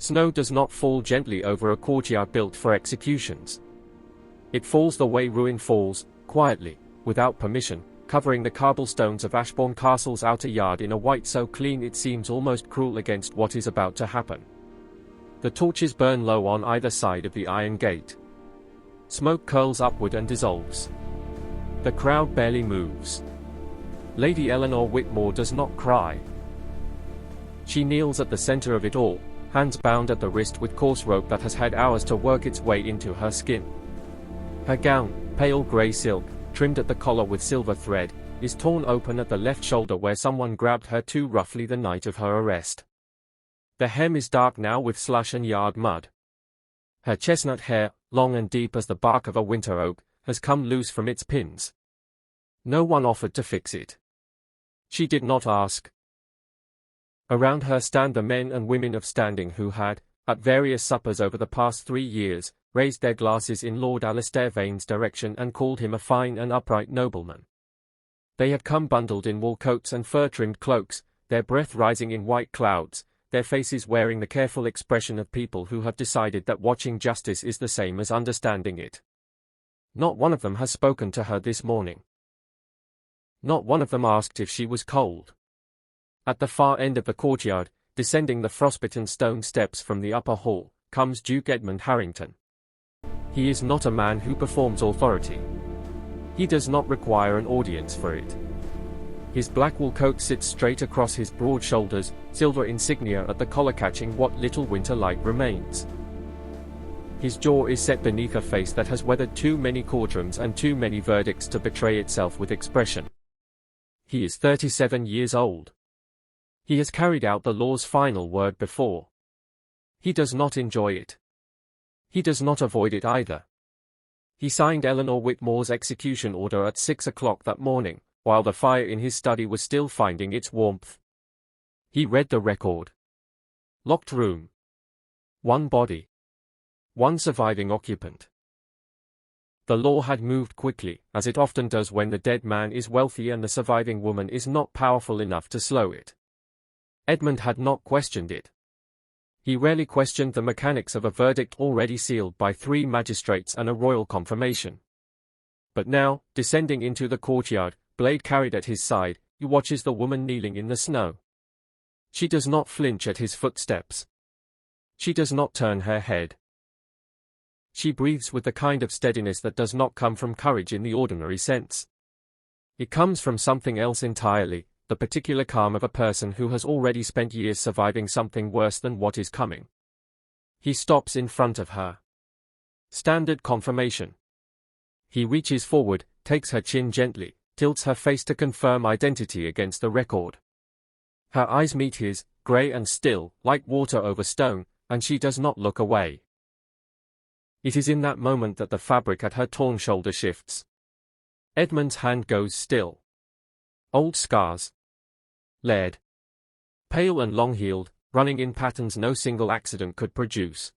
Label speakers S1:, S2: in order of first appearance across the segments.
S1: Snow does not fall gently over a courtyard built for executions. It falls the way ruin falls, quietly, without permission, covering the cobblestones of Ashbourne Castle's outer yard in a white so clean it seems almost cruel against what is about to happen. The torches burn low on either side of the iron gate. Smoke curls upward and dissolves. The crowd barely moves. Lady Eleanor Whitmore does not cry. She kneels at the center of it all, hands bound at the wrist with coarse rope that has had hours to work its way into her skin. Her gown, pale grey silk, trimmed at the collar with silver thread, is torn open at the left shoulder where someone grabbed her too roughly the night of her arrest. The hem is dark now with slush and yard mud. Her chestnut hair, long and deep as the bark of a winter oak, has come loose from its pins. No one offered to fix it. She did not ask. Around her stand the men and women of standing who had, at various suppers over the past 3 years, raised their glasses in Lord Alastair Vane's direction and called him a fine and upright nobleman. They had come bundled in wool coats and fur-trimmed cloaks, their breath rising in white clouds, their faces wearing the careful expression of people who have decided that watching justice is the same as understanding it. Not one of them has spoken to her this morning. Not one of them asked if she was cold. At the far end of the courtyard, descending the frostbitten stone steps from the upper hall, comes Duke Edmund Harrington. He is not a man who performs authority. He does not require an audience for it. His black wool coat sits straight across his broad shoulders, silver insignia at the collar catching what little winter light remains. His jaw is set beneath a face that has weathered too many courtrooms and too many verdicts to betray itself with expression. He is 37 years old. He has carried out the law's final word before. He does not enjoy it. He does not avoid it either. He signed Eleanor Whitmore's execution order at 6 o'clock that morning, while the fire in his study was still finding its warmth. He read the record. Locked room. 1 body. 1 surviving occupant. The law had moved quickly, as it often does when the dead man is wealthy and the surviving woman is not powerful enough to slow it. Edmund had not questioned it. He rarely questioned the mechanics of a verdict already sealed by 3 magistrates and a royal confirmation. But now, descending into the courtyard, blade carried at his side, he watches the woman kneeling in the snow. She does not flinch at his footsteps. She does not turn her head. She breathes with the kind of steadiness that does not come from courage in the ordinary sense. It comes from something else entirely, the particular calm of a person who has already spent years surviving something worse than what is coming. He stops in front of her. Standard confirmation. He reaches forward, takes her chin gently, tilts her face to confirm identity against the record. Her eyes meet his, grey and still, like water over stone, and she does not look away. It is in that moment that the fabric at her torn shoulder shifts. Edmund's hand goes still. Old scars. Lead. Pale and long-heeled, running in patterns no single accident could produce.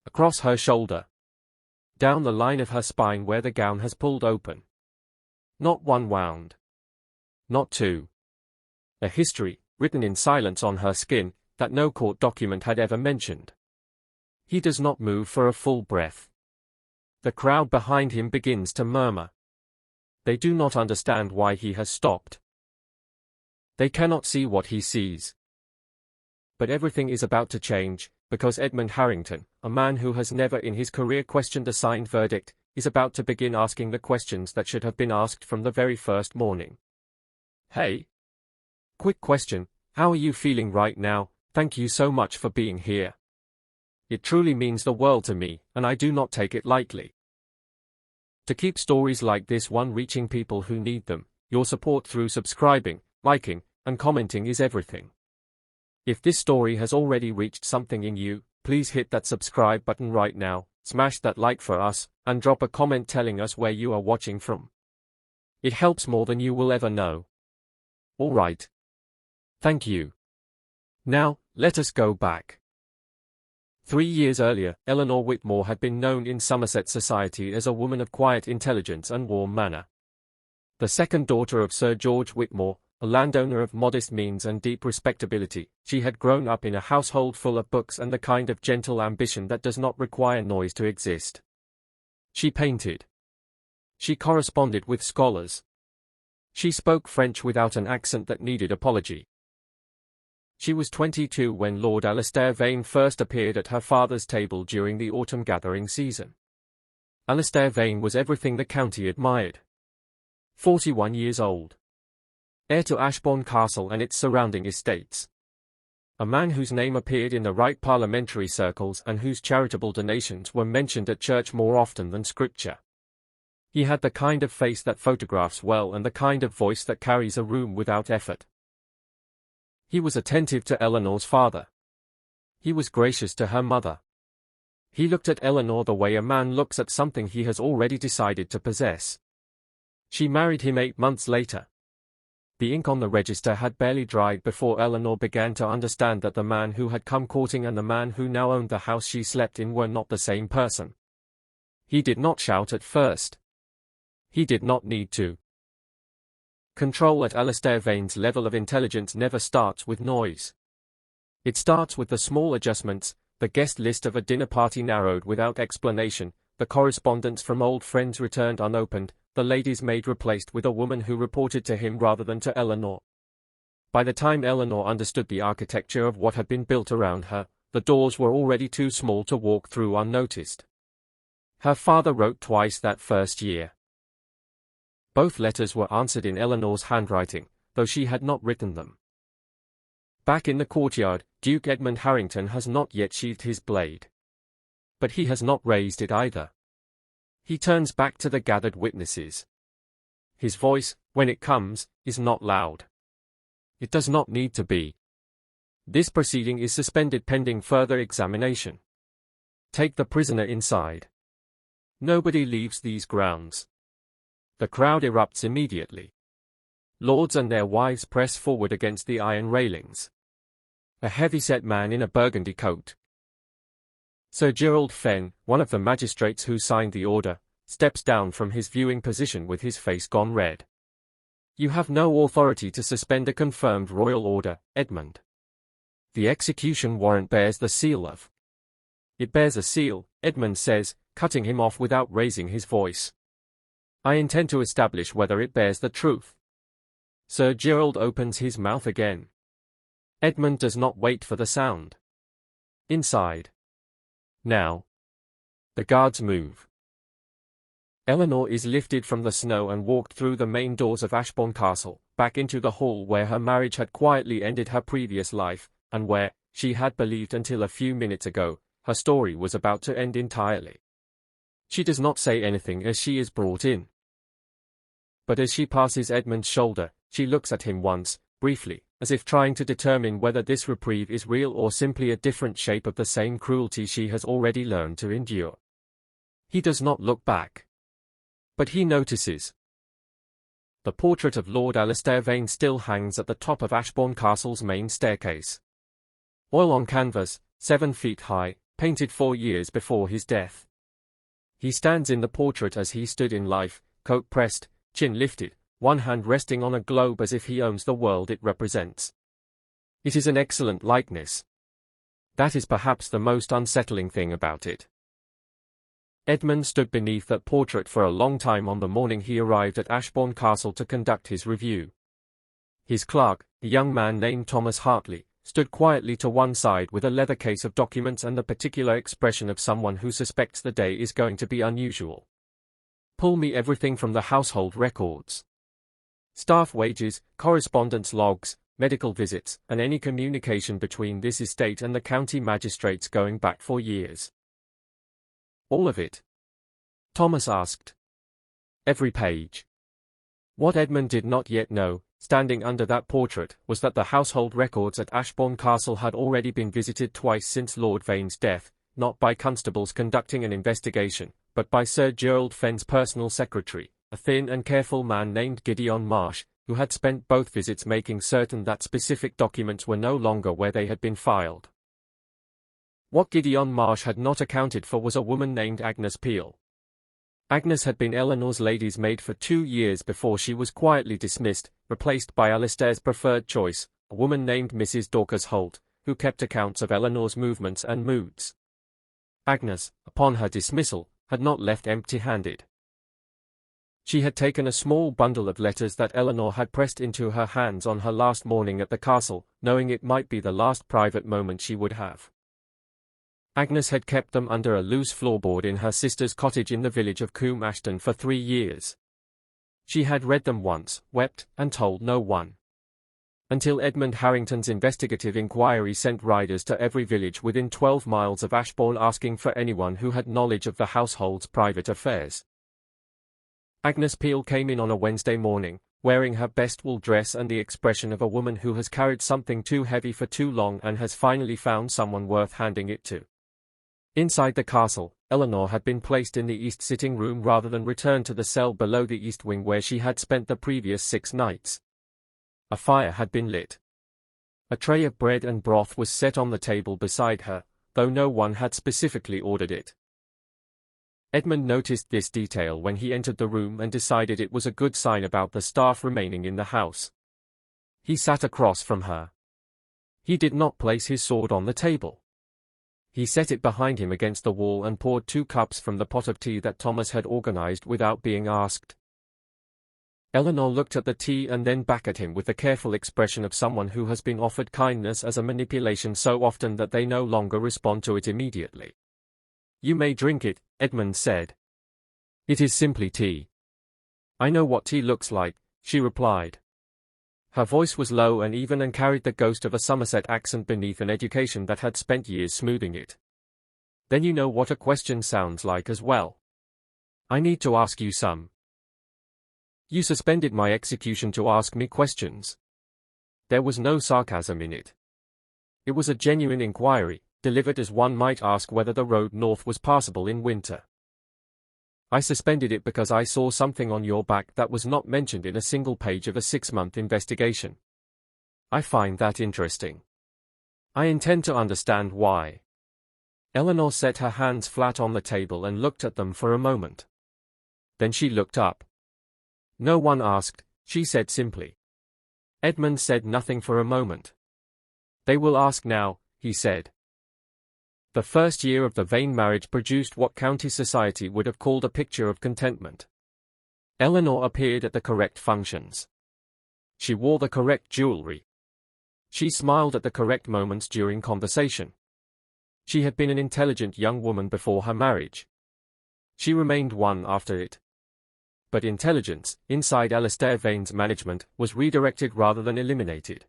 S1: Across her shoulder. Down the line of her spine where the gown has pulled open. Not 1 wound. Not 2. A history, written in silence on her skin, that no court document had ever mentioned. He does not move for a full breath. The crowd behind him begins to murmur. They do not understand why he has stopped. They cannot see what he sees. But everything is about to change, because Edmund Harrington, a man who has never in his career questioned a signed verdict, is about to begin asking the questions that should have been asked from the very first morning. Hey. Quick question, how are you feeling right now? Thank you so much for being here. It truly means the world to me, and I do not take it lightly. To keep stories like this one reaching people who need them, your support through subscribing, liking, and commenting is everything. If this story has already reached something in you, please hit that subscribe button right now, smash that like for us, and drop a comment telling us where you are watching from. It helps more than you will ever know. Alright. Thank you. Now, let us go back. 3 years earlier, Eleanor Whitmore had been known in Somerset society as a woman of quiet intelligence and warm manner. The second daughter of Sir George Whitmore, A landowner of modest means and deep respectability, she had grown up in a household full of books and the kind of gentle ambition that does not require noise to exist. She painted. She corresponded with scholars. She spoke French without an accent that needed apology. She was 22 when Lord Alastair Vane first appeared at her father's table during the autumn gathering season. Alastair Vane was everything the county admired. 41 years old. Heir to Ashbourne Castle and its surrounding estates. A man whose name appeared in the right parliamentary circles and whose charitable donations were mentioned at church more often than scripture. He had the kind of face that photographs well and the kind of voice that carries a room without effort. He was attentive to Eleanor's father. He was gracious to her mother. He looked at Eleanor the way a man looks at something he has already decided to possess. She married him 8 months later. The ink on the register had barely dried before Eleanor began to understand that the man who had come courting and the man who now owned the house she slept in were not the same person. He did not shout at first. He did not need to. Control at Alastair Vane's level of intelligence never starts with noise. It starts with the small adjustments, the guest list of a dinner party narrowed without explanation, the correspondence from old friends returned unopened, the lady's maid replaced with a woman who reported to him rather than to Eleanor. By the time Eleanor understood the architecture of what had been built around her, the doors were already too small to walk through unnoticed. Her father wrote twice that first year. Both letters were answered in Eleanor's handwriting, though she had not written them. Back in the courtyard, Duke Edmund Harrington has not yet sheathed his blade. But he has not raised it either. He turns back to the gathered witnesses. His voice, when it comes, is not loud. It does not need to be. This proceeding is suspended pending further examination. Take the prisoner inside. Nobody leaves these grounds. The crowd erupts immediately. Lords and their wives press forward against the iron railings. A heavy-set man in a burgundy coat. Sir Gerald Fenn, one of the magistrates who signed the order, steps down from his viewing position with his face gone red. You have no authority to suspend a confirmed royal order, Edmund. The execution warrant bears the seal of. It bears a seal, Edmund says, cutting him off without raising his voice. I intend to establish whether it bears the truth. Sir Gerald opens his mouth again. Edmund does not wait for the sound. Inside. Now. The guards move. Eleanor is lifted from the snow and walked through the main doors of Ashbourne Castle, back into the hall where her marriage had quietly ended her previous life, and where, she had believed until a few minutes ago, her story was about to end entirely. She does not say anything as she is brought in. But as she passes Edmund's shoulder, she looks at him once, briefly, as if trying to determine whether this reprieve is real or simply a different shape of the same cruelty she has already learned to endure. He does not look back. But he notices. The portrait of Lord Alastair Vane still hangs at the top of Ashbourne Castle's main staircase. Oil on canvas, 7 feet high, painted 4 years before his death. He stands in the portrait as he stood in life, coat pressed, chin lifted, one hand resting on a globe as if he owns the world it represents. It is an excellent likeness. That is perhaps the most unsettling thing about it. Edmund stood beneath that portrait for a long time on the morning he arrived at Ashbourne Castle to conduct his review. His clerk, a young man named Thomas Hartley, stood quietly to one side with a leather case of documents and the particular expression of someone who suspects the day is going to be unusual. Pull me everything from the household records. Staff wages, correspondence logs, medical visits, and any communication between this estate and the county magistrates going back for years. All of it? Thomas asked. Every page. What Edmund did not yet know, standing under that portrait, was that the household records at Ashbourne Castle had already been visited twice since Lord Vane's death, not by constables conducting an investigation, but by Sir Gerald Fenn's personal secretary, a thin and careful man named Gideon Marsh, who had spent both visits making certain that specific documents were no longer where they had been filed. What Gideon Marsh had not accounted for was a woman named Agnes Peel. Agnes had been Eleanor's lady's maid for 2 years before she was quietly dismissed, replaced by Alistair's preferred choice, a woman named Mrs. Dorcas Holt, who kept accounts of Eleanor's movements and moods. Agnes, upon her dismissal, had not left empty-handed. She had taken a small bundle of letters that Eleanor had pressed into her hands on her last morning at the castle, knowing it might be the last private moment she would have. Agnes had kept them under a loose floorboard in her sister's cottage in the village of Coombe Ashton for 3 years. She had read them once, wept, and told no one. Until Edmund Harrington's investigative inquiry sent riders to every village within 12 miles of Ashbourne asking for anyone who had knowledge of the household's private affairs. Agnes Peel came in on a Wednesday morning, wearing her best wool dress and the expression of a woman who has carried something too heavy for too long and has finally found someone worth handing it to. Inside the castle, Eleanor had been placed in the east sitting room rather than returned to the cell below the east wing where she had spent the previous 6 nights. A fire had been lit. A tray of bread and broth was set on the table beside her, though no one had specifically ordered it. Edmund noticed this detail when he entered the room and decided it was a good sign about the staff remaining in the house. He sat across from her. He did not place his sword on the table. He set it behind him against the wall and poured 2 cups from the pot of tea that Thomas had organized without being asked. Eleanor looked at the tea and then back at him with the careful expression of someone who has been offered kindness as a manipulation so often that they no longer respond to it immediately. "You may drink it," Edmund said. "It is simply tea." "I know what tea looks like," she replied. Her voice was low and even and carried the ghost of a Somerset accent beneath an education that had spent years smoothing it. "Then you know what a question sounds like as well. I need to ask you some." "You suspended my execution to ask me questions." There was no sarcasm in it. It was a genuine inquiry, delivered as one might ask whether the road north was passable in winter. "I suspended it because I saw something on your back that was not mentioned in a single page of a 6-month investigation. I find that interesting. I intend to understand why." Eleanor set her hands flat on the table and looked at them for a moment. Then she looked up. "No one asked," she said simply. Edmund said nothing for a moment. "They will ask now," he said. The first year of the Vane marriage produced what county society would have called a picture of contentment. Eleanor appeared at the correct functions. She wore the correct jewelry. She smiled at the correct moments during conversation. She had been an intelligent young woman before her marriage. She remained one after it. But intelligence, inside Alistair Vane's management, was redirected rather than eliminated.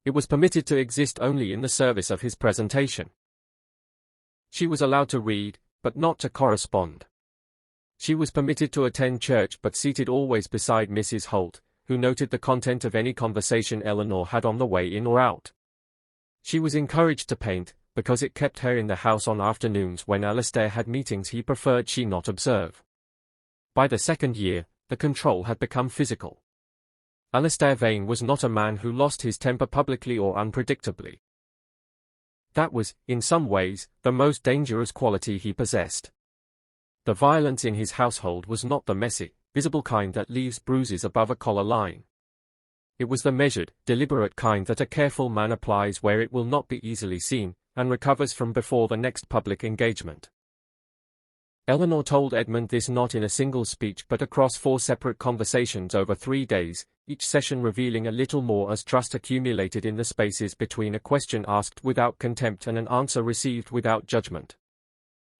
S1: It was permitted to exist only in the service of his presentation. She was allowed to read, but not to correspond. She was permitted to attend church but seated always beside Mrs. Holt, who noted the content of any conversation Eleanor had on the way in or out. She was encouraged to paint, because it kept her in the house on afternoons when Alistair had meetings he preferred she not observe. By the 2nd year, the control had become physical. Alistair Vane was not a man who lost his temper publicly or unpredictably. That was, in some ways, the most dangerous quality he possessed. The violence in his household was not the messy, visible kind that leaves bruises above a collar line. It was the measured, deliberate kind that a careful man applies where it will not be easily seen, and recovers from before the next public engagement. Eleanor told Edmund this not in a single speech but across 4 separate conversations over 3 days, each session revealing a little more as trust accumulated in the spaces between a question asked without contempt and an answer received without judgment.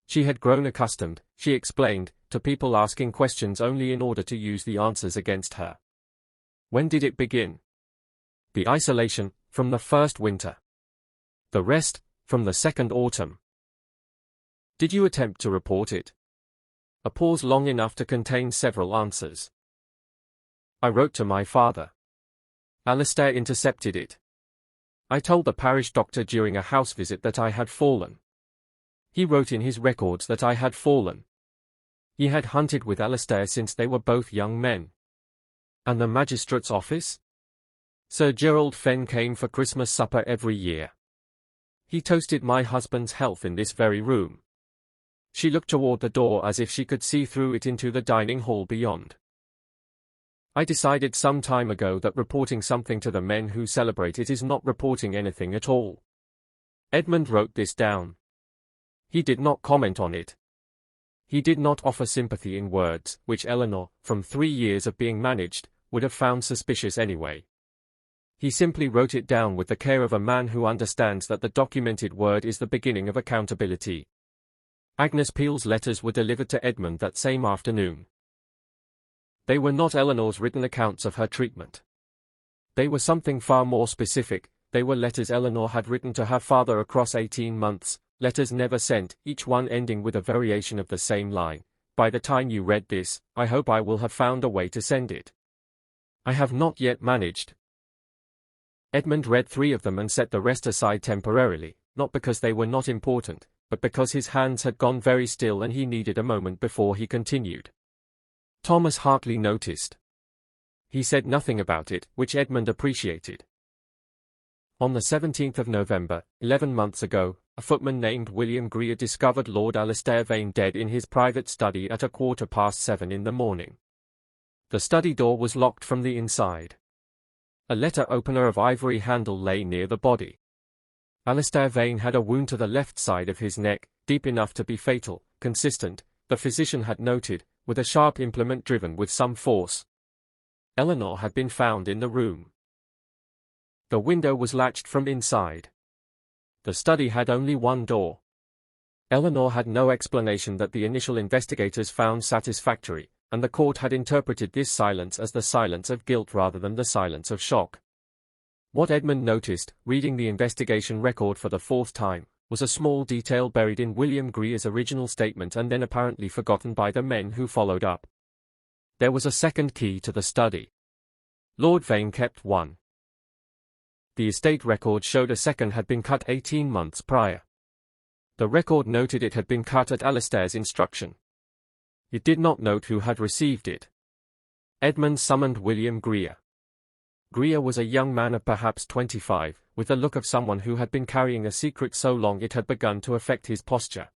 S1: She had grown accustomed, she explained, to people asking questions only in order to use the answers against her. When did it begin? The isolation, from the first winter. The rest, from the second autumn. Did you attempt to report it? A pause long enough to contain several answers. I wrote to my father. Alistair intercepted it. I told the parish doctor during a house visit that I had fallen. He wrote in his records that I had fallen. He had hunted with Alistair since they were both young men. And the magistrate's office? Sir Gerald Fenn came for Christmas supper every year. He toasted my husband's health in this very room. She looked toward the door as if she could see through it into the dining hall beyond. I decided some time ago that reporting something to the men who celebrate it is not reporting anything at all. Edmund wrote this down. He did not comment on it. He did not offer sympathy in words, which Eleanor, from 3 years of being managed, would have found suspicious anyway. He simply wrote it down with the care of a man who understands that the documented word is the beginning of accountability. Agnes Peel's letters were delivered to Edmund that same afternoon. They were not Eleanor's written accounts of her treatment. They were something far more specific. They were letters Eleanor had written to her father across 18 months, letters never sent, each one ending with a variation of the same line. By the time you read this, I hope I will have found a way to send it. I have not yet managed. Edmund read 3 of them and set the rest aside temporarily, not because they were not important, but because his hands had gone very still and he needed a moment before he continued. Thomas Hartley noticed. He said nothing about it, which Edmund appreciated. On the 17th of November, 11 months ago, a footman named William Greer discovered Lord Alistair Vane dead in his private study at 7:15 in the morning. The study door was locked from the inside. A letter opener of ivory handle lay near the body. Alistair Vane had a wound to the left side of his neck, deep enough to be fatal, consistent, the physician had noted, with a sharp implement driven with some force. Eleanor had been found in the room. The window was latched from inside. The study had only one door. Eleanor had no explanation that the initial investigators found satisfactory, and the court had interpreted this silence as the silence of guilt rather than the silence of shock. What Edmund noticed, reading the investigation record for the 4th time, was a small detail buried in William Greer's original statement and then apparently forgotten by the men who followed up. There was a second key to the study. Lord Vane kept one. The estate record showed a second had been cut 18 months prior. The record noted it had been cut at Alistair's instruction. It did not note who had received it. Edmund summoned William Greer. Greer was a young man of perhaps 25, with the look of someone who had been carrying a secret so long it had begun to affect his posture.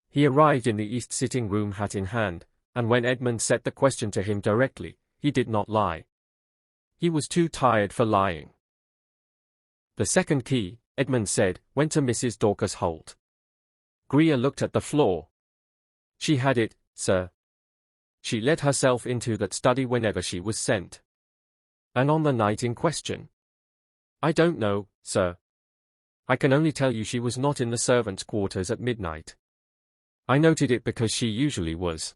S1: He arrived in the east sitting room hat in hand, and when Edmund set the question to him directly, he did not lie. He was too tired for lying. The second key, Edmund said, went to Mrs. Dorcas Holt. Greer looked at the floor. She had it, sir. She let herself into that study whenever she was sent. And on the night in question? I don't know, sir. I can only tell you she was not in the servants' quarters at midnight. I noted it because she usually was.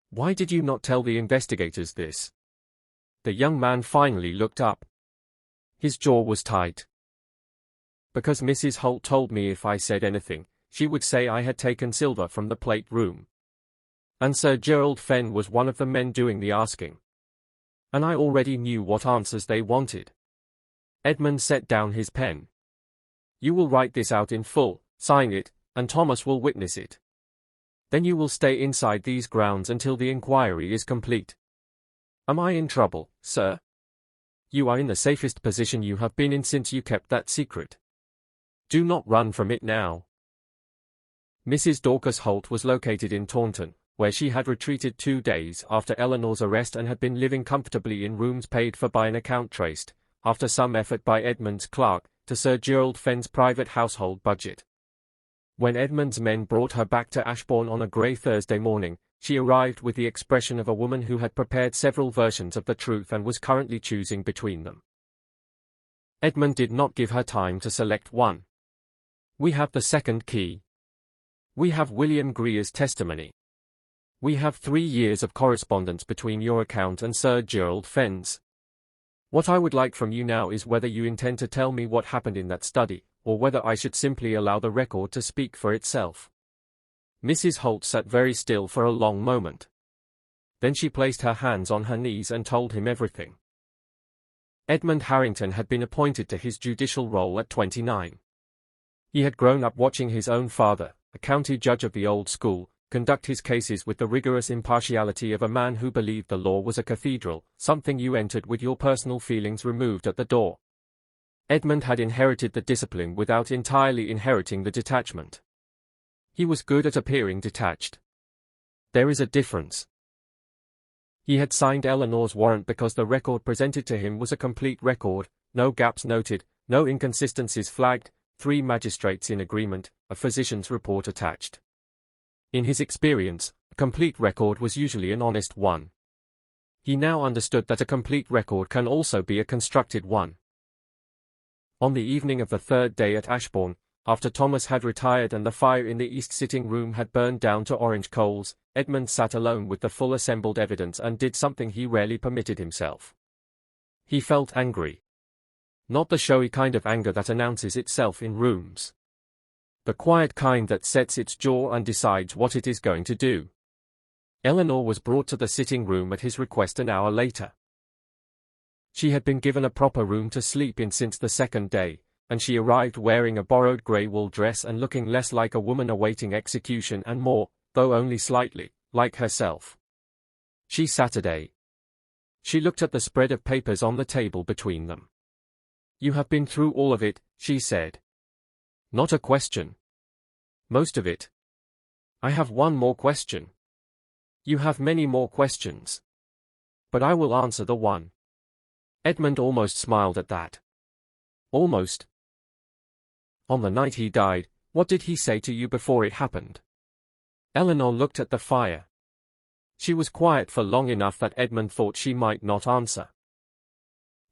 S1: Why did you not tell the investigators this? The young man finally looked up. His jaw was tight. Because Mrs. Holt told me if I said anything, she would say I had taken silver from the plate room. And Sir Gerald Fenn was one of the men doing the asking. And I already knew what answers they wanted. Edmund set down his pen. You will write this out in full, sign it, and Thomas will witness it. Then you will stay inside these grounds until the inquiry is complete. Am I in trouble, sir? You are in the safest position you have been in since you kept that secret. Do not run from it now. Mrs. Dorcas Holt was located in Taunton, where she had retreated 2 days after Eleanor's arrest and had been living comfortably in rooms paid for by an account traced, after some effort by Edmund's clerk, to Sir Gerald Fenn's private household budget. When Edmund's men brought her back to Ashbourne on a grey Thursday morning, she arrived with the expression of a woman who had prepared several versions of the truth and was currently choosing between them. Edmund did not give her time to select one. We have the second key. We have William Greer's testimony. We have 3 years of correspondence between your account and Sir Gerald Fenn's. What I would like from you now is whether you intend to tell me what happened in that study, or whether I should simply allow the record to speak for itself. Mrs. Holt sat very still for a long moment. Then she placed her hands on her knees and told him everything. Edmund Harrington had been appointed to his judicial role at 29. He had grown up watching his own father, a county judge of the old school, conduct his cases with the rigorous impartiality of a man who believed the law was a cathedral, something you entered with your personal feelings removed at the door. Edmund had inherited the discipline without entirely inheriting the detachment. He was good at appearing detached. There is a difference. He had signed Eleanor's warrant because the record presented to him was a complete record, no gaps noted, no inconsistencies flagged, 3 magistrates in agreement, a physician's report attached. In his experience, a complete record was usually an honest one. He now understood that a complete record can also be a constructed one. On the evening of the 3rd day at Ashbourne, after Thomas had retired and the fire in the east sitting room had burned down to orange coals, Edmund sat alone with the full assembled evidence and did something he rarely permitted himself. He felt angry. Not the showy kind of anger that announces itself in rooms. The quiet kind that sets its jaw and decides what it is going to do. Eleanor was brought to the sitting room at his request an hour later. She had been given a proper room to sleep in since the 2nd day, and she arrived wearing a borrowed grey wool dress and looking less like a woman awaiting execution and more, though only slightly, like herself. She looked at the spread of papers on the table between them. "You have been through all of it," she said. "Not a question." "Most of it." "I have one more question." "You have many more questions." "But I will answer the one." Edmund almost smiled at that. Almost. "On the night he died, what did he say to you before it happened?" Eleanor looked at the fire. She was quiet for long enough that Edmund thought she might not answer.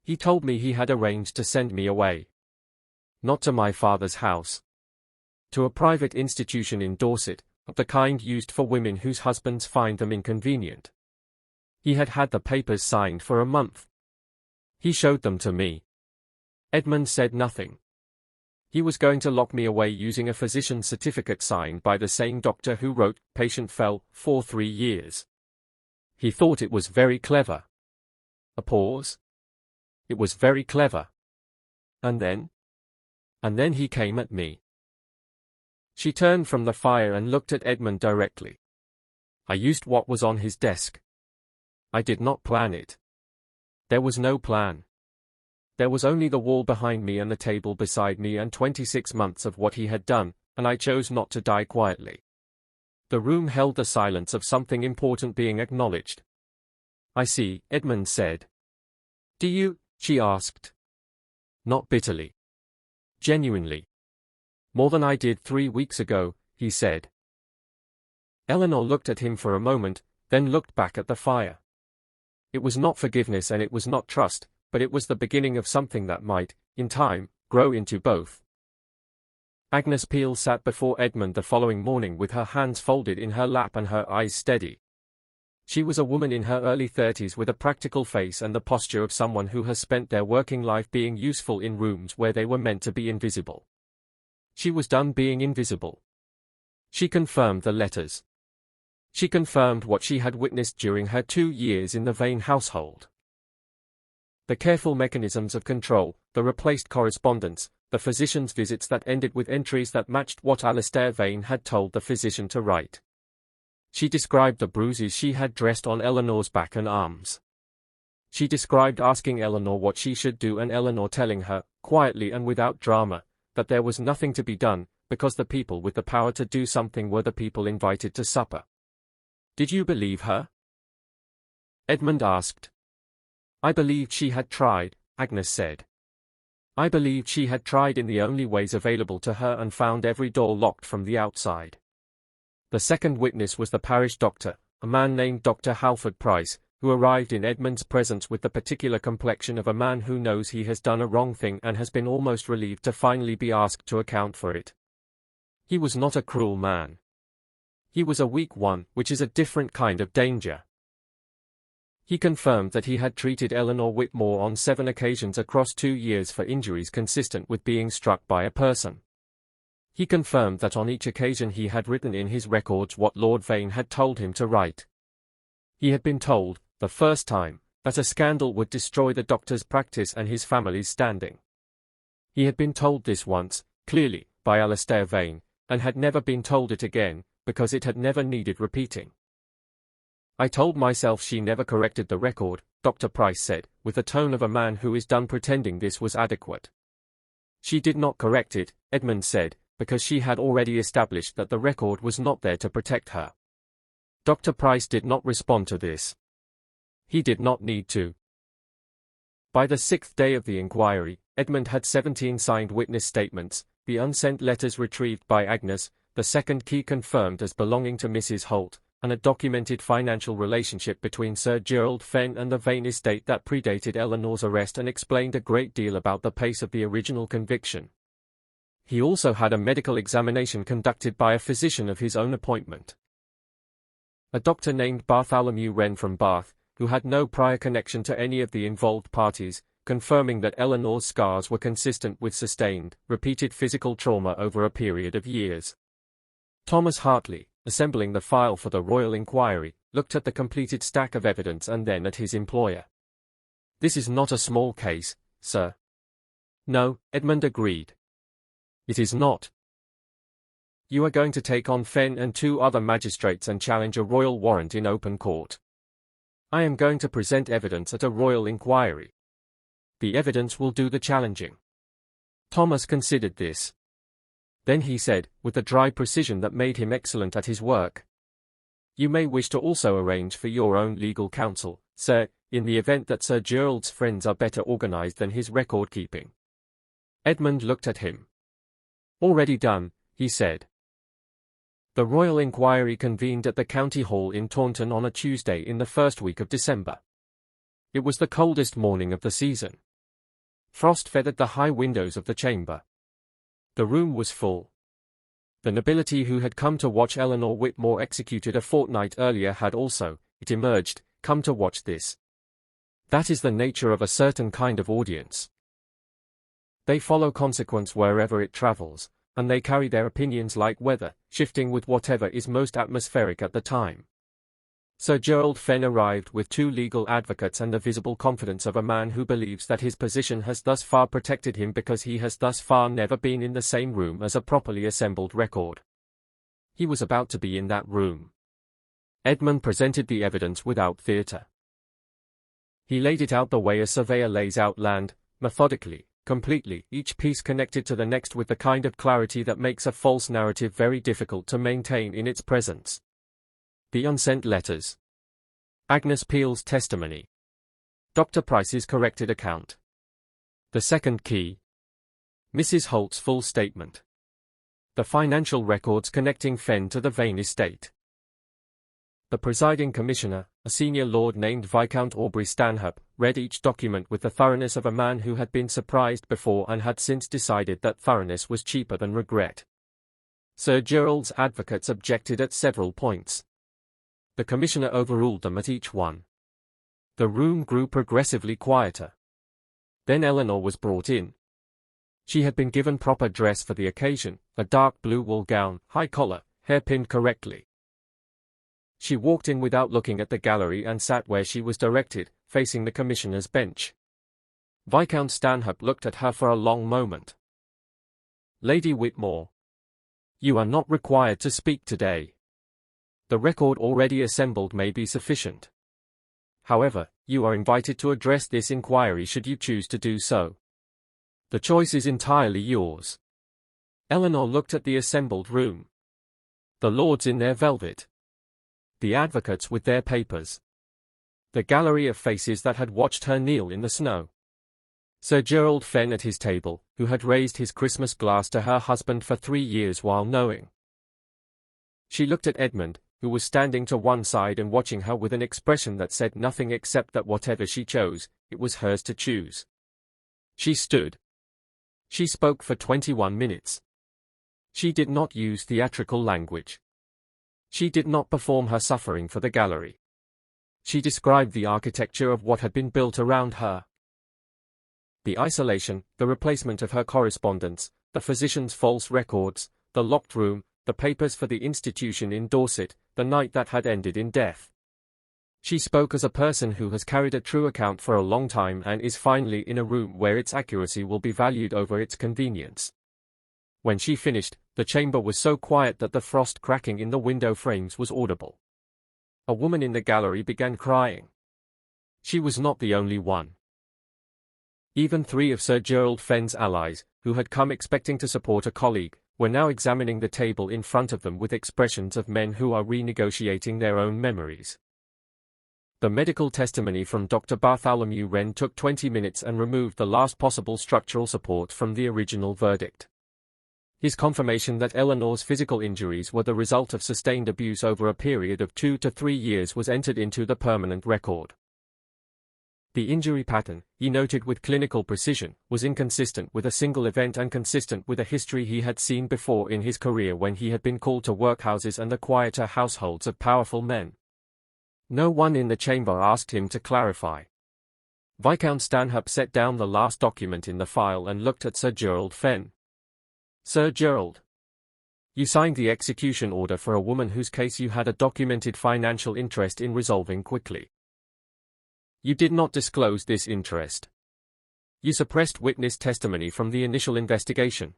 S1: "He told me he had arranged to send me away. Not to my father's house. To a private institution in Dorset, of the kind used for women whose husbands find them inconvenient. He had had the papers signed for a month. He showed them to me." Edmund said nothing. "He was going to lock me away using a physician's certificate signed by the same doctor who wrote, 'Patient fell, for 3 years.' He thought it was very clever." A pause. "It was very clever. And then?" "And then he came at me." She turned from the fire and looked at Edmund directly. "I used what was on his desk. I did not plan it. There was no plan. There was only the wall behind me and the table beside me and 26 months of what he had done, and I chose not to die quietly." The room held the silence of something important being acknowledged. "I see," Edmund said. "Do you?" she asked. Not bitterly. Genuinely. "More than I did 3 weeks ago," he said. Eleanor looked at him for a moment, then looked back at the fire. It was not forgiveness and it was not trust, but it was the beginning of something that might, in time, grow into both. Agnes Peel sat before Edmund the following morning with her hands folded in her lap and her eyes steady. She was a woman in her early 30s with a practical face and the posture of someone who has spent their working life being useful in rooms where they were meant to be invisible. She was done being invisible. She confirmed the letters. She confirmed what she had witnessed during her 2 years in the Vane household. The careful mechanisms of control, the replaced correspondence, the physician's visits that ended with entries that matched what Alastair Vane had told the physician to write. She described the bruises she had dressed on Eleanor's back and arms. She described asking Eleanor what she should do and Eleanor telling her, quietly and without drama, that there was nothing to be done, because the people with the power to do something were the people invited to supper. "Did you believe her?" Edmund asked. "I believed she had tried," Agnes said. "I believed she had tried in the only ways available to her and found every door locked from the outside." The second witness was the parish doctor, a man named Dr. Halford Price, who arrived in Edmund's presence with the particular complexion of a man who knows he has done a wrong thing and has been almost relieved to finally be asked to account for it. He was not a cruel man. He was a weak one, which is a different kind of danger. He confirmed that he had treated Eleanor Whitmore on 7 occasions across 2 years for injuries consistent with being struck by a person. He confirmed that on each occasion he had written in his records what Lord Vane had told him to write. He had been told, the first time, that a scandal would destroy the doctor's practice and his family's standing. He had been told this once, clearly, by Alastair Vane, and had never been told it again, because it had never needed repeating. "I told myself she never corrected the record," Dr. Price said, with the tone of a man who is done pretending this was adequate. "She did not correct it," Edmund said, because she had already established that the record was not there to protect her. Dr. Price did not respond to this. He did not need to. By the 6th day of the inquiry, Edmund had 17 signed witness statements, the unsent letters retrieved by Agnes, the second key confirmed as belonging to Mrs. Holt, and a documented financial relationship between Sir Gerald Fenn and the Vane estate that predated Eleanor's arrest and explained a great deal about the pace of the original conviction. He also had a medical examination conducted by a physician of his own appointment. A doctor named Bartholomew Wren from Bath, who had no prior connection to any of the involved parties, confirming that Eleanor's scars were consistent with sustained, repeated physical trauma over a period of years. Thomas Hartley, assembling the file for the Royal Inquiry, looked at the completed stack of evidence and then at his employer. "This is not a small case, sir." "No," Edmund agreed. "It is not. You are going to take on Fenn and 2 other magistrates and challenge a royal warrant in open court. I am going to present evidence at a royal inquiry. The evidence will do the challenging." Thomas considered this. Then he said, with a dry precision that made him excellent at his work, "You may wish to also arrange for your own legal counsel, sir, in the event that Sir Gerald's friends are better organized than his record-keeping." Edmund looked at him. "Already done," he said. The Royal Inquiry convened at the County Hall in Taunton on a Tuesday in the first week of December. It was the coldest morning of the season. Frost feathered the high windows of the chamber. The room was full. The nobility who had come to watch Eleanor Whitmore executed a fortnight earlier had also, it emerged, come to watch this. That is the nature of a certain kind of audience. They follow consequence wherever it travels, and they carry their opinions like weather, shifting with whatever is most atmospheric at the time. Sir Gerald Fenn arrived with 2 legal advocates and the visible confidence of a man who believes that his position has thus far protected him because he has thus far never been in the same room as a properly assembled record. He was about to be in that room. Edmund presented the evidence without theatre. He laid it out the way a surveyor lays out land, methodically, completely, each piece connected to the next with the kind of clarity that makes a false narrative very difficult to maintain in its presence. The unsent letters. Agnes Peel's testimony. Dr. Price's corrected account. The second key. Mrs. Holt's full statement. The financial records connecting Fenn to the Vane estate. The presiding commissioner, a senior lord named Viscount Aubrey Stanhope, read each document with the thoroughness of a man who had been surprised before and had since decided that thoroughness was cheaper than regret. Sir Gerald's advocates objected at several points. The commissioner overruled them at each one. The room grew progressively quieter. Then Eleanor was brought in. She had been given proper dress for the occasion, a dark blue wool gown, high collar, hair pinned correctly. She walked in without looking at the gallery and sat where she was directed, facing the commissioner's bench. Viscount Stanhope looked at her for a long moment. "Lady Whitmore, you are not required to speak today. The record already assembled may be sufficient. However, you are invited to address this inquiry should you choose to do so. The choice is entirely yours." Eleanor looked at the assembled room. The lords in their velvet. The advocates with their papers. The gallery of faces that had watched her kneel in the snow. Sir Gerald Fenn at his table, who had raised his Christmas glass to her husband for 3 years while knowing. She looked at Edmund, who was standing to one side and watching her with an expression that said nothing except that whatever she chose, it was hers to choose. She stood. She spoke for 21 minutes. She did not use theatrical language. She did not perform her suffering for the gallery. She described the architecture of what had been built around her. The isolation, the replacement of her correspondence, the physician's false records, the locked room, the papers for the institution in Dorset, the night that had ended in death. She spoke as a person who has carried a true account for a long time and is finally in a room where its accuracy will be valued over its convenience. When she finished, the chamber was so quiet that the frost cracking in the window frames was audible. A woman in the gallery began crying. She was not the only one. Even 3 of Sir Gerald Fenn's allies, who had come expecting to support a colleague, were now examining the table in front of them with expressions of men who are renegotiating their own memories. The medical testimony from Dr. Bartholomew Wren took 20 minutes and removed the last possible structural support from the original verdict. His confirmation that Eleanor's physical injuries were the result of sustained abuse over a period of 2 to 3 years was entered into the permanent record. The injury pattern, he noted with clinical precision, was inconsistent with a single event and consistent with a history he had seen before in his career when he had been called to workhouses and the quieter households of powerful men. No one in the chamber asked him to clarify. Viscount Stanhope set down the last document in the file and looked at Sir Gerald Fenn. "Sir Gerald, you signed the execution order for a woman whose case you had a documented financial interest in resolving quickly. You did not disclose this interest. You suppressed witness testimony from the initial investigation.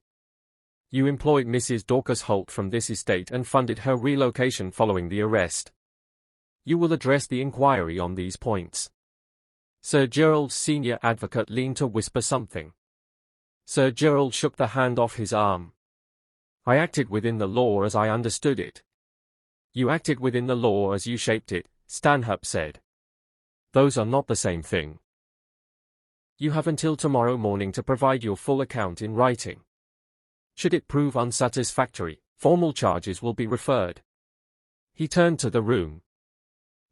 S1: You employed Mrs. Dorcas Holt from this estate and funded her relocation following the arrest. You will address the inquiry on these points." Sir Gerald's senior advocate leaned to whisper something. Sir Gerald shook the hand off his arm. "I acted within the law as I understood it." "You acted within the law as you shaped it," Stanhope said. "Those are not the same thing. You have until tomorrow morning to provide your full account in writing. Should it prove unsatisfactory, formal charges will be referred." He turned to the room.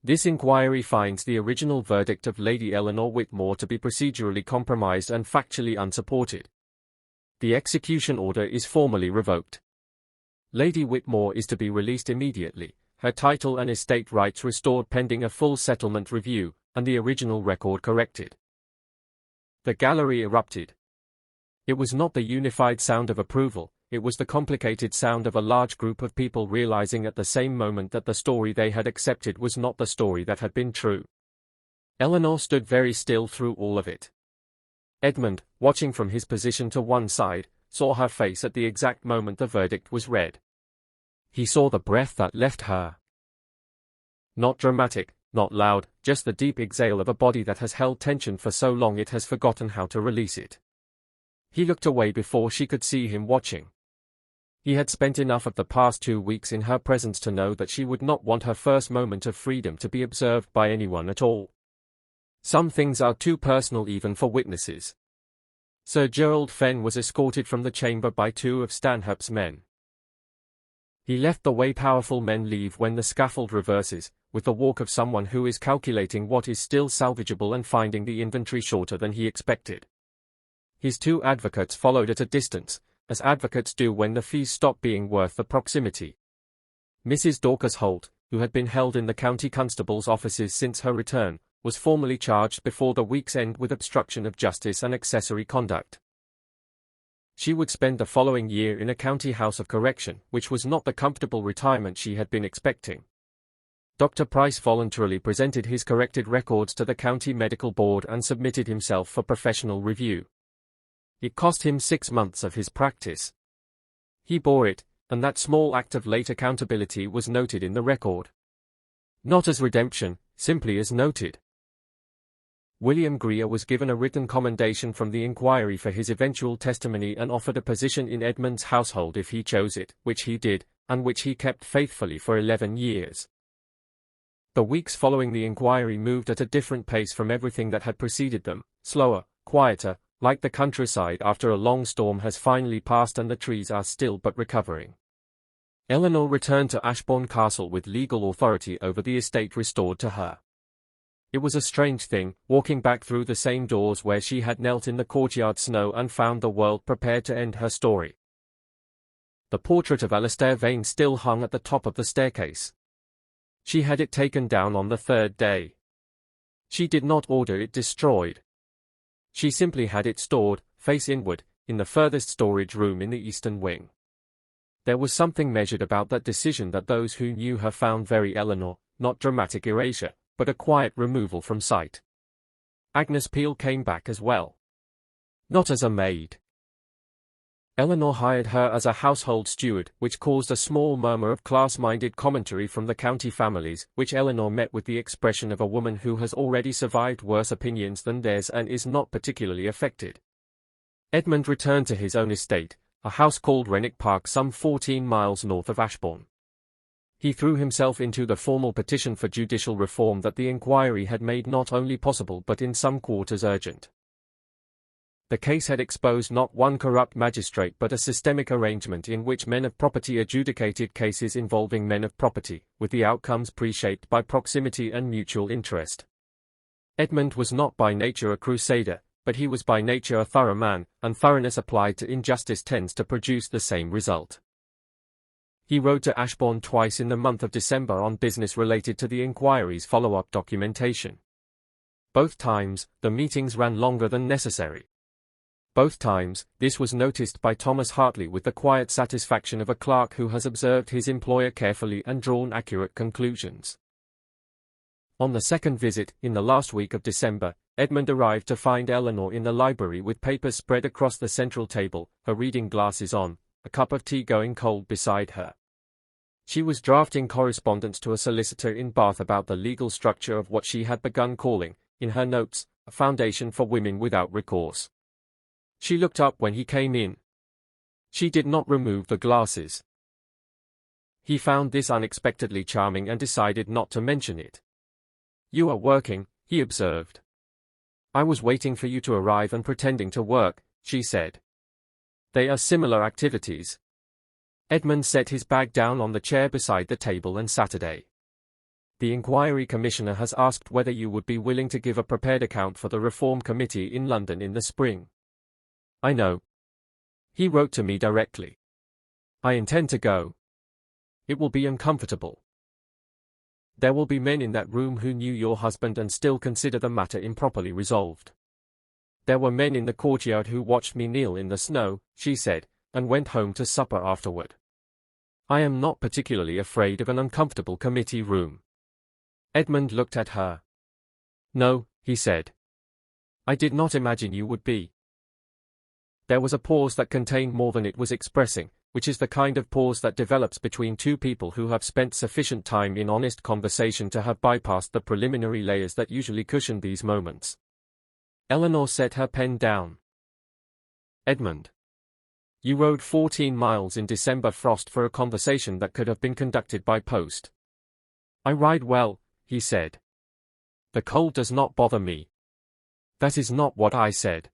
S1: "This inquiry finds the original verdict of Lady Eleanor Whitmore to be procedurally compromised and factually unsupported. The execution order is formally revoked. Lady Whitmore is to be released immediately, her title and estate rights restored pending a full settlement review, and the original record corrected." The gallery erupted. It was not the unified sound of approval, it was the complicated sound of a large group of people realizing at the same moment that the story they had accepted was not the story that had been true. Eleanor stood very still through all of it. Edmund, watching from his position to one side, saw her face at the exact moment the verdict was read. He saw the breath that left her. Not dramatic, not loud, just the deep exhale of a body that has held tension for so long it has forgotten how to release it. He looked away before she could see him watching. He had spent enough of the past 2 weeks in her presence to know that she would not want her first moment of freedom to be observed by anyone at all. Some things are too personal even for witnesses. Sir Gerald Fenn was escorted from the chamber by 2 of Stanhope's men. He left the way powerful men leave when the scaffold reverses, with the walk of someone who is calculating what is still salvageable and finding the inventory shorter than he expected. His 2 advocates followed at a distance, as advocates do when the fees stop being worth the proximity. Mrs. Dorcas Holt, who had been held in the county constable's offices since her return, was formally charged before the week's end with obstruction of justice and accessory conduct. She would spend the following year in a county house of correction, which was not the comfortable retirement she had been expecting. Dr. Price voluntarily presented his corrected records to the county medical board and submitted himself for professional review. It cost him 6 months of his practice. He bore it, and that small act of late accountability was noted in the record. Not as redemption, simply as noted. William Greer was given a written commendation from the inquiry for his eventual testimony and offered a position in Edmund's household if he chose it, which he did, and which he kept faithfully for 11 years. The weeks following the inquiry moved at a different pace from everything that had preceded them, slower, quieter, like the countryside after a long storm has finally passed and the trees are still but recovering. Eleanor returned to Ashbourne Castle with legal authority over the estate restored to her. It was a strange thing, walking back through the same doors where she had knelt in the courtyard snow and found the world prepared to end her story. The portrait of Alastair Vane still hung at the top of the staircase. She had it taken down on the 3rd day. She did not order it destroyed. She simply had it stored, face inward, in the furthest storage room in the eastern wing. There was something measured about that decision that those who knew her found very Eleanor, not dramatic erasure, but a quiet removal from sight. Agnes Peel came back as well. Not as a maid. Eleanor hired her as a household steward, which caused a small murmur of class-minded commentary from the county families, which Eleanor met with the expression of a woman who has already survived worse opinions than theirs and is not particularly affected. Edmund returned to his own estate, a house called Renwick Park some 14 miles north of Ashbourne. He threw himself into the formal petition for judicial reform that the inquiry had made not only possible but in some quarters urgent. The case had exposed not one corrupt magistrate but a systemic arrangement in which men of property adjudicated cases involving men of property, with the outcomes pre-shaped by proximity and mutual interest. Edmund was not by nature a crusader, but he was by nature a thorough man, and thoroughness applied to injustice tends to produce the same result. He rode to Ashbourne twice in the month of December on business related to the inquiry's follow-up documentation. Both times, the meetings ran longer than necessary. Both times, this was noticed by Thomas Hartley with the quiet satisfaction of a clerk who has observed his employer carefully and drawn accurate conclusions. On the second visit, in the last week of December, Edmund arrived to find Eleanor in the library with papers spread across the central table, her reading glasses on, a cup of tea going cold beside her. She was drafting correspondence to a solicitor in Bath about the legal structure of what she had begun calling, in her notes, a foundation for women without recourse. She looked up when he came in. She did not remove the glasses. He found this unexpectedly charming and decided not to mention it. "You are working," he observed. "I was waiting for you to arrive and pretending to work," she said. "They are similar activities." Edmund set his bag down on the chair beside the table and Saturday. "The Inquiry Commissioner has asked whether you would be willing to give a prepared account for the Reform Committee in London in the spring." "I know. He wrote to me directly. I intend to go. It will be uncomfortable. There will be men in that room who knew your husband and still consider the matter improperly resolved. There were men in the courtyard who watched me kneel in the snow," she said, "and went home to supper afterward. I am not particularly afraid of an uncomfortable committee room." Edmund looked at her. "No," he said. "I did not imagine you would be." There was a pause that contained more than it was expressing, which is the kind of pause that develops between two people who have spent sufficient time in honest conversation to have bypassed the preliminary layers that usually cushion these moments. Eleanor set her pen down. "Edmund, you rode 14 miles in December frost for a conversation that could have been conducted by post." "I ride well," he said. "The cold does not bother me." "That is not what I said."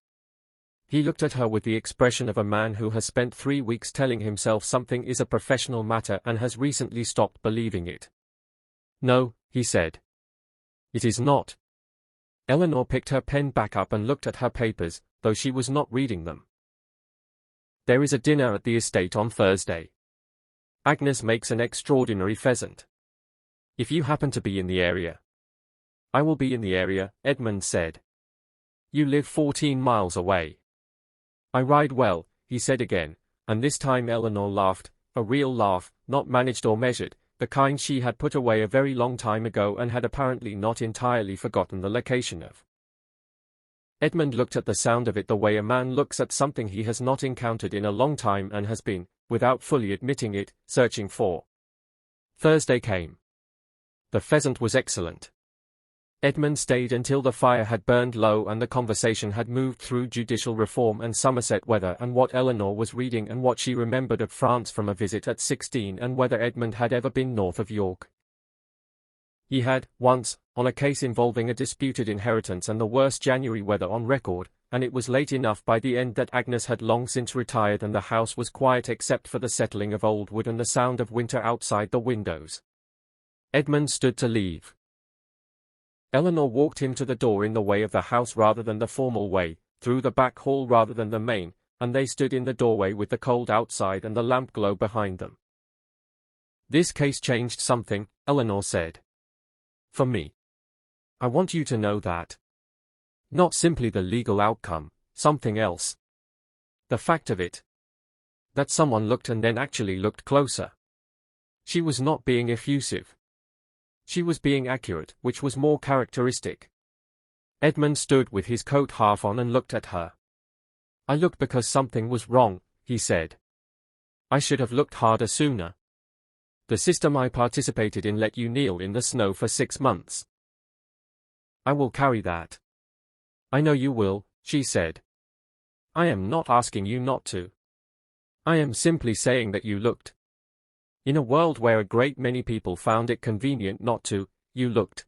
S1: He looked at her with the expression of a man who has spent 3 weeks telling himself something is a professional matter and has recently stopped believing it. "No," he said. "It is not." Eleanor picked her pen back up and looked at her papers, though she was not reading them. "There is a dinner at the estate on Thursday. Agnes makes an extraordinary pheasant. If you happen to be in the area." "I will be in the area," Edmund said. "You live 14 miles away." "I ride well," he said again, and this time Eleanor laughed, a real laugh, not managed or measured, the kind she had put away a very long time ago and had apparently not entirely forgotten the location of. Edmund looked at the sound of it the way a man looks at something he has not encountered in a long time and has been, without fully admitting it, searching for. Thursday came. The pheasant was excellent. Edmund stayed until the fire had burned low and the conversation had moved through judicial reform and Somerset weather and what Eleanor was reading and what she remembered of France from a visit at 16 and whether Edmund had ever been north of York. He had, once, on a case involving a disputed inheritance and the worst January weather on record, and it was late enough by the end that Agnes had long since retired and the house was quiet except for the settling of old wood and the sound of winter outside the windows. Edmund stood to leave. Eleanor walked him to the door in the way of the house rather than the formal way, through the back hall rather than the main, and they stood in the doorway with the cold outside and the lamp glow behind them. "This case changed something," Eleanor said. "For me. I want you to know that. Not simply the legal outcome, something else. The fact of it. That someone looked and then actually looked closer. She was not being effusive. She was being accurate, which was more characteristic." Edmund stood with his coat half on and looked at her. "I looked because something was wrong," he said. "I should have looked harder sooner. The system I participated in let you kneel in the snow for 6 months. I will carry that." "I know you will," she said. "I am not asking you not to. I am simply saying that you looked. In a world where a great many people found it convenient not to, you looked.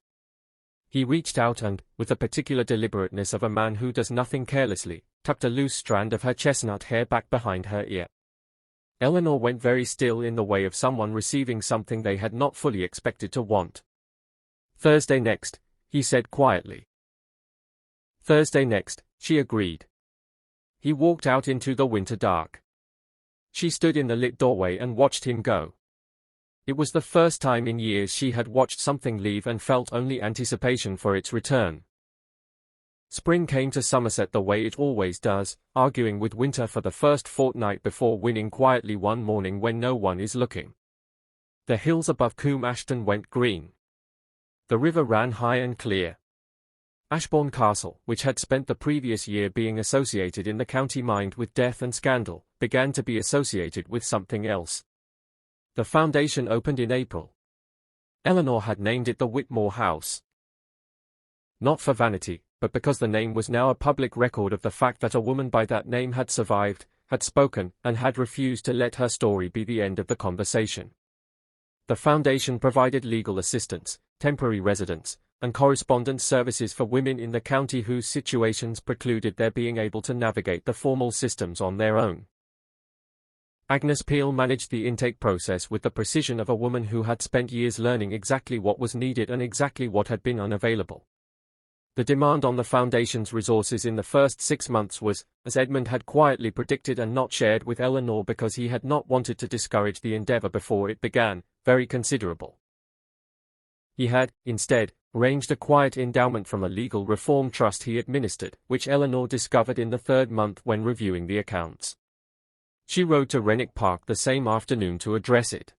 S1: He reached out and, with the particular deliberateness of a man who does nothing carelessly, tucked a loose strand of her chestnut hair back behind her ear. Eleanor went very still in the way of someone receiving something they had not fully expected to want. Thursday next, he said quietly. Thursday next, she agreed. He walked out into the winter dark. She stood in the lit doorway and watched him go. It was the first time in years she had watched something leave and felt only anticipation for its return. Spring came to Somerset the way it always does, arguing with winter for the first fortnight before winning quietly one morning when no one is looking. The hills above Coombe Ashton went green. The river ran high and clear. Ashbourne Castle, which had spent the previous year being associated in the county mind with death and scandal, began to be associated with something else. The foundation opened in April. Eleanor had named it the Whitmore House. Not for vanity, but because the name was now a public record of the fact that a woman by that name had survived, had spoken, and had refused to let her story be the end of the conversation. The foundation provided legal assistance, temporary residence, and correspondence services for women in the county whose situations precluded their being able to navigate the formal systems on their own. Agnes Peel managed the intake process with the precision of a woman who had spent years learning exactly what was needed and exactly what had been unavailable. The demand on the Foundation's resources in the first 6 months was, as Edmund had quietly predicted and not shared with Eleanor because he had not wanted to discourage the endeavour before it began, very considerable. He had, instead, arranged a quiet endowment from a legal reform trust he administered, which Eleanor discovered in the 3rd month when reviewing the accounts. She rode to Renwick Park the same afternoon to address it.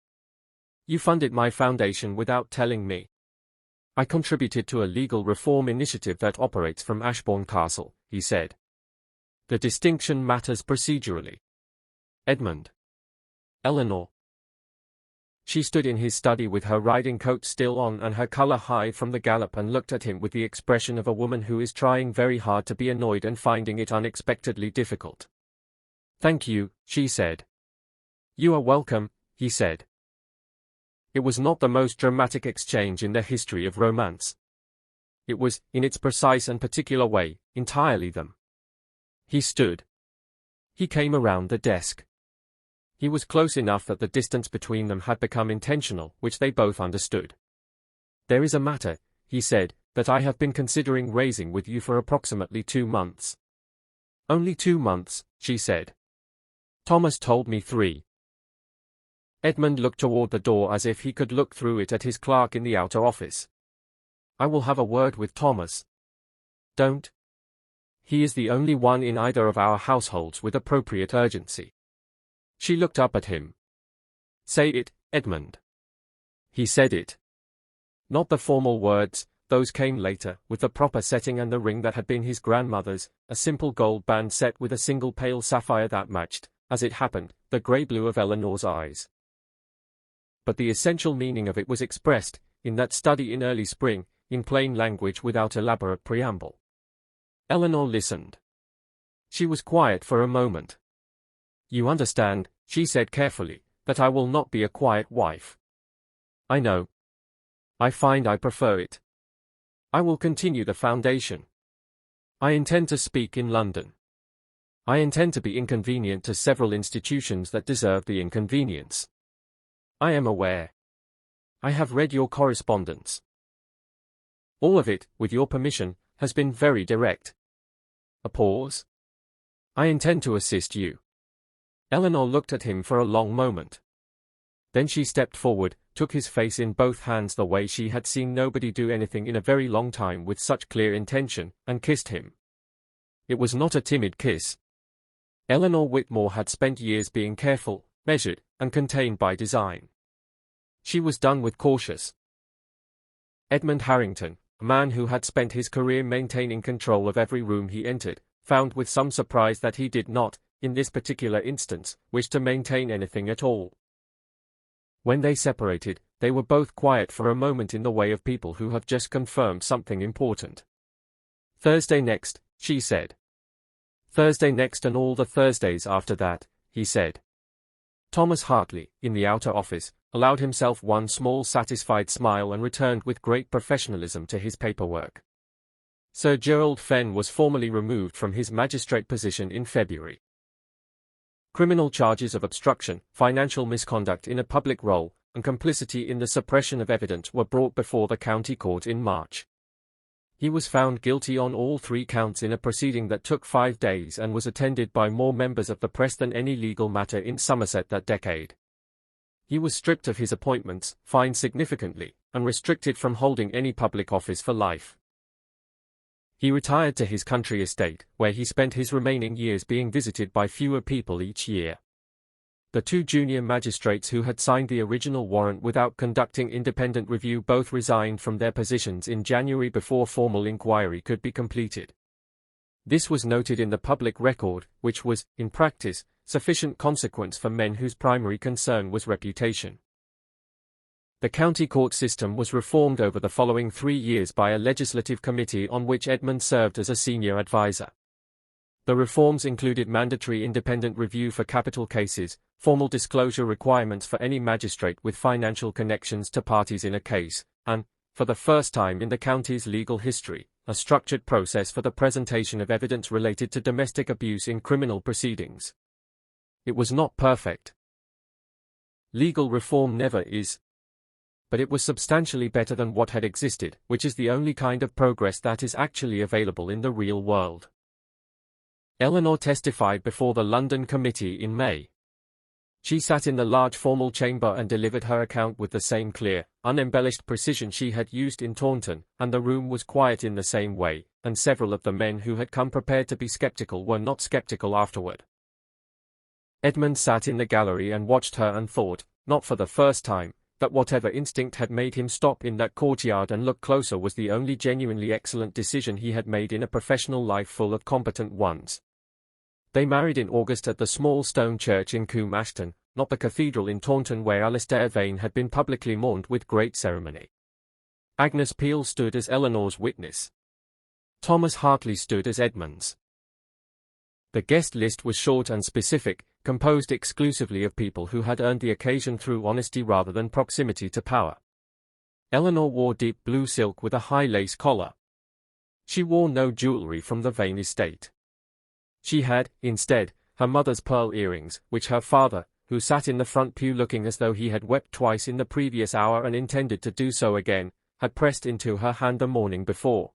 S1: You funded my foundation without telling me. I contributed to a legal reform initiative that operates from Ashbourne Castle, he said. The distinction matters procedurally. Edmund. Eleanor. She stood in his study with her riding coat still on and her colour high from the gallop and looked at him with the expression of a woman who is trying very hard to be annoyed and finding it unexpectedly difficult. Thank you, she said. You are welcome, he said. It was not the most dramatic exchange in the history of romance. It was, in its precise and particular way, entirely them. He stood. He came around the desk. He was close enough that the distance between them had become intentional, which they both understood. There is a matter, he said, that I have been considering raising with you for approximately 2 months. Only 2 months, she said. Thomas told me 3. Edmund looked toward the door as if he could look through it at his clerk in the outer office. I will have a word with Thomas. Don't. He is the only one in either of our households with appropriate urgency. She looked up at him. Say it, Edmund. He said it. Not the formal words, those came later, with the proper setting and the ring that had been his grandmother's, a simple gold band set with a single pale sapphire that matched, as it happened, the grey-blue of Eleanor's eyes. But the essential meaning of it was expressed, in that study in early spring, in plain language without elaborate preamble. Eleanor listened. She was quiet for a moment. You understand, she said carefully, that I will not be a quiet wife. I know. I find I prefer it. I will continue the foundation. I intend to speak in London. I intend to be inconvenient to several institutions that deserve the inconvenience. I am aware. I have read your correspondence. All of it, with your permission, has been very direct. A pause. I intend to assist you. Eleanor looked at him for a long moment. Then she stepped forward, took his face in both hands the way she had seen nobody do anything in a very long time with such clear intention, and kissed him. It was not a timid kiss. Eleanor Whitmore had spent years being careful, measured, and contained by design. She was done with cautious. Edmund Harrington, a man who had spent his career maintaining control of every room he entered, found with some surprise that he did not, in this particular instance, wish to maintain anything at all. When they separated, they were both quiet for a moment in the way of people who have just confirmed something important. Thursday next, she said. Thursday next and all the Thursdays after that, he said. Thomas Hartley, in the outer office, allowed himself one small satisfied smile and returned with great professionalism to his paperwork. Sir Gerald Fenn was formally removed from his magistrate position in February. Criminal charges of obstruction, financial misconduct in a public role, and complicity in the suppression of evidence were brought before the county court in March. He was found guilty on all 3 counts in a proceeding that took 5 days and was attended by more members of the press than any legal matter in Somerset that decade. He was stripped of his appointments, fined significantly, and restricted from holding any public office for life. He retired to his country estate, where he spent his remaining years being visited by fewer people each year. The 2 junior magistrates who had signed the original warrant without conducting independent review both resigned from their positions in January before formal inquiry could be completed. This was noted in the public record, which was, in practice, sufficient consequence for men whose primary concern was reputation. The county court system was reformed over the following 3 years by a legislative committee on which Edmund served as a senior advisor. The reforms included mandatory independent review for capital cases, formal disclosure requirements for any magistrate with financial connections to parties in a case, and, for the first time in the county's legal history, a structured process for the presentation of evidence related to domestic abuse in criminal proceedings. It was not perfect. Legal reform never is. But it was substantially better than what had existed, which is the only kind of progress that is actually available in the real world. Eleanor testified before the London Committee in May. She sat in the large formal chamber and delivered her account with the same clear, unembellished precision she had used in Taunton, and the room was quiet in the same way, and several of the men who had come prepared to be skeptical were not skeptical afterward. Edmund sat in the gallery and watched her and thought, not for the first time, that whatever instinct had made him stop in that courtyard and look closer was the only genuinely excellent decision he had made in a professional life full of competent ones. They married in August at the small stone church in Coombe Ashton, not the cathedral in Taunton where Alistair Vane had been publicly mourned with great ceremony. Agnes Peel stood as Eleanor's witness. Thomas Hartley stood as Edmund's. The guest list was short and specific, composed exclusively of people who had earned the occasion through honesty rather than proximity to power. Eleanor wore deep blue silk with a high lace collar. She wore no jewellery from the Vane estate. She had, instead, her mother's pearl earrings, which her father, who sat in the front pew looking as though he had wept twice in the previous hour and intended to do so again, had pressed into her hand the morning before.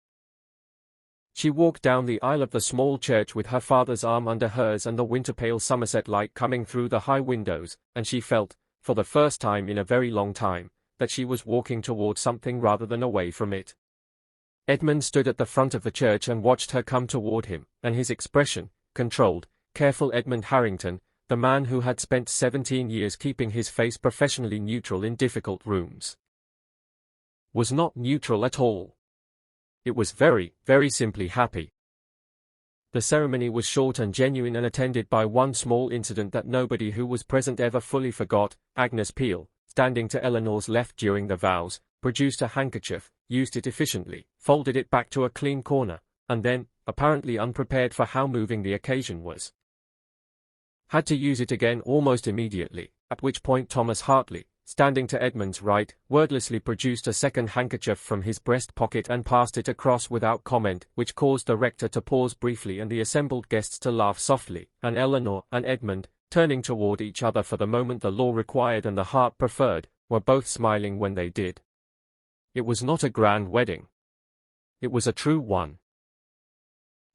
S1: She walked down the aisle of the small church with her father's arm under hers and the winter-pale Somerset light coming through the high windows, and she felt, for the first time in a very long time, that she was walking toward something rather than away from it. Edmund stood at the front of the church and watched her come toward him, and his expression, controlled, careful Edmund Harrington, the man who had spent 17 years keeping his face professionally neutral in difficult rooms, was not neutral at all. It was very, very simply happy. The ceremony was short and genuine and attended by one small incident that nobody who was present ever fully forgot. Agnes Peel, standing to Eleanor's left during the vows, produced a handkerchief, used it efficiently, folded it back to a clean corner, and then, apparently unprepared for how moving the occasion was, had to use it again almost immediately, at which point Thomas Hartley, standing to Edmund's right, wordlessly produced a second handkerchief from his breast pocket and passed it across without comment, which caused the rector to pause briefly and the assembled guests to laugh softly, and Eleanor and Edmund, turning toward each other for the moment the law required and the heart preferred, were both smiling when they did. It was not a grand wedding. It was a true one.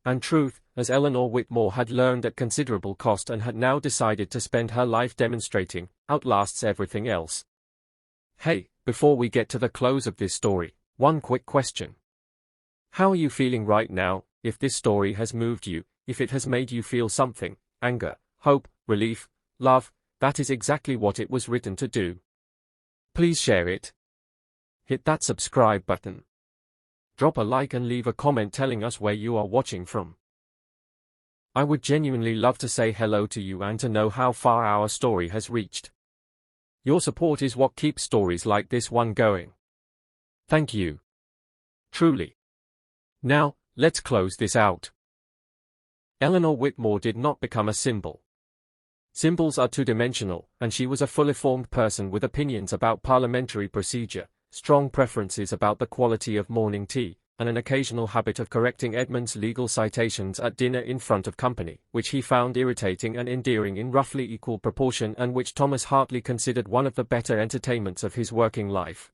S1: And truth, as Eleanor Whitmore had learned at considerable cost and had now decided to spend her life demonstrating, outlasts everything else. Hey, before we get to the close of this story, one quick question. How are you feeling right now? If this story has moved you, if it has made you feel something, anger, hope, relief, love, that is exactly what it was written to do. Please share it. Hit that subscribe button. Drop a like and leave a comment telling us where you are watching from. I would genuinely love to say hello to you and to know how far our story has reached. Your support is what keeps stories like this one going. Thank you. Truly. Now, let's close this out. Eleanor Whitmore did not become a symbol. Symbols are two-dimensional, and she was a fully formed person with opinions about parliamentary procedure, strong preferences about the quality of morning tea, and an occasional habit of correcting Edmund's legal citations at dinner in front of company, which he found irritating and endearing in roughly equal proportion, and which Thomas Hartley considered one of the better entertainments of his working life.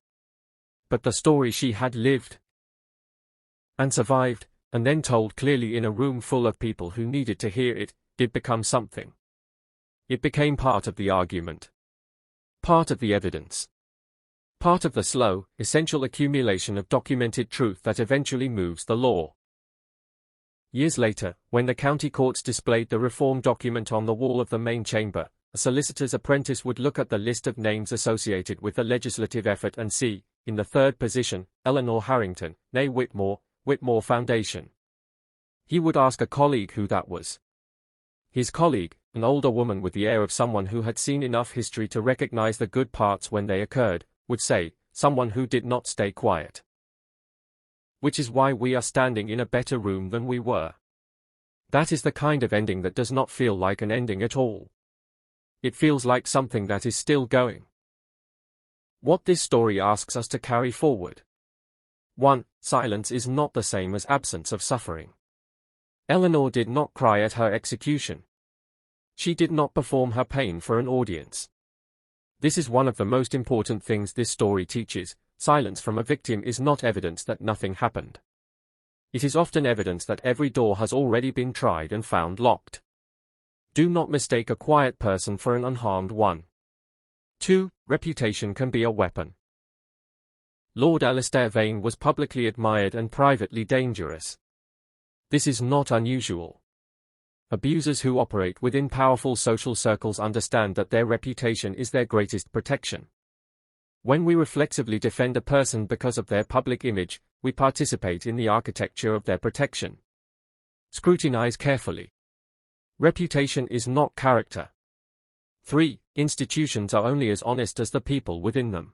S1: But the story she had lived and survived, and then told clearly in a room full of people who needed to hear it, did become something. It became part of the argument, part of the evidence, part of the slow, essential accumulation of documented truth that eventually moves the law. Years later, when the county courts displayed the reform document on the wall of the main chamber, a solicitor's apprentice would look at the list of names associated with the legislative effort and see, in the third position, Eleanor Harrington, née Whitmore, Whitmore Foundation. He would ask a colleague who that was. His colleague, an older woman with the air of someone who had seen enough history to recognize the good parts when they occurred, would say, someone who did not stay quiet. Which is why we are standing in a better room than we were. That is the kind of ending that does not feel like an ending at all. It feels like something that is still going. What this story asks us to carry forward. 1. Silence is not the same as absence of suffering. Eleanor did not cry at her execution. She did not perform her pain for an audience. This is one of the most important things this story teaches. Silence from a victim is not evidence that nothing happened. It is often evidence that every door has already been tried and found locked. Do not mistake a quiet person for an unharmed one. 2. Reputation can be a weapon. Lord Alistair Vane was publicly admired and privately dangerous. This is not unusual. Abusers who operate within powerful social circles understand that their reputation is their greatest protection. When we reflexively defend a person because of their public image, we participate in the architecture of their protection. Scrutinize carefully. Reputation is not character. 3. Institutions are only as honest as the people within them.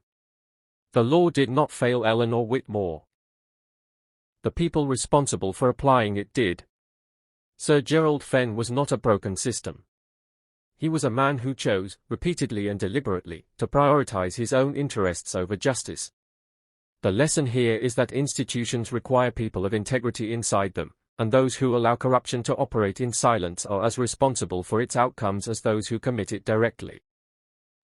S1: The law did not fail Eleanor Whitmore. The people responsible for applying it did. Sir Gerald Fenn was not a broken system. He was a man who chose, repeatedly and deliberately, to prioritize his own interests over justice. The lesson here is that institutions require people of integrity inside them, and those who allow corruption to operate in silence are as responsible for its outcomes as those who commit it directly.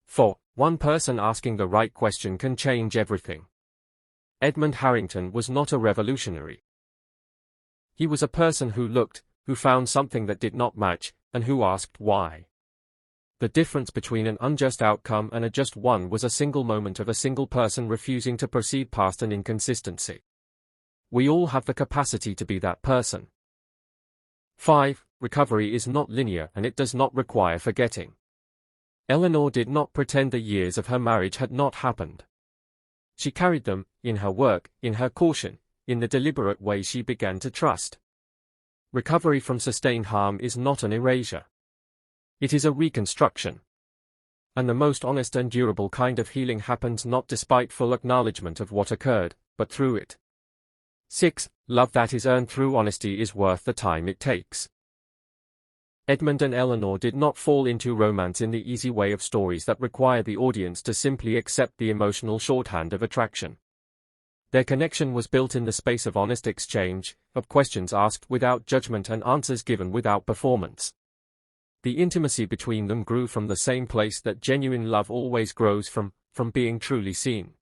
S1: 4. One person asking the right question can change everything. Edmund Harrington was not a revolutionary. He was a person who looked, who found something that did not match, and who asked why. The difference between an unjust outcome and a just one was a single moment of a single person refusing to proceed past an inconsistency. We all have the capacity to be that person. 5. Recovery is not linear and it does not require forgetting. Eleanor did not pretend the years of her marriage had not happened. She carried them, in her work, in her caution, in the deliberate way she began to trust. Recovery from sustained harm is not an erasure. It is a reconstruction. And the most honest and durable kind of healing happens not despite full acknowledgement of what occurred, but through it. 6. Love that is earned through honesty is worth the time it takes. Edmund and Eleanor did not fall into romance in the easy way of stories that require the audience to simply accept the emotional shorthand of attraction. Their connection was built in the space of honest exchange, of questions asked without judgment and answers given without performance. The intimacy between them grew from the same place that genuine love always grows from being truly seen.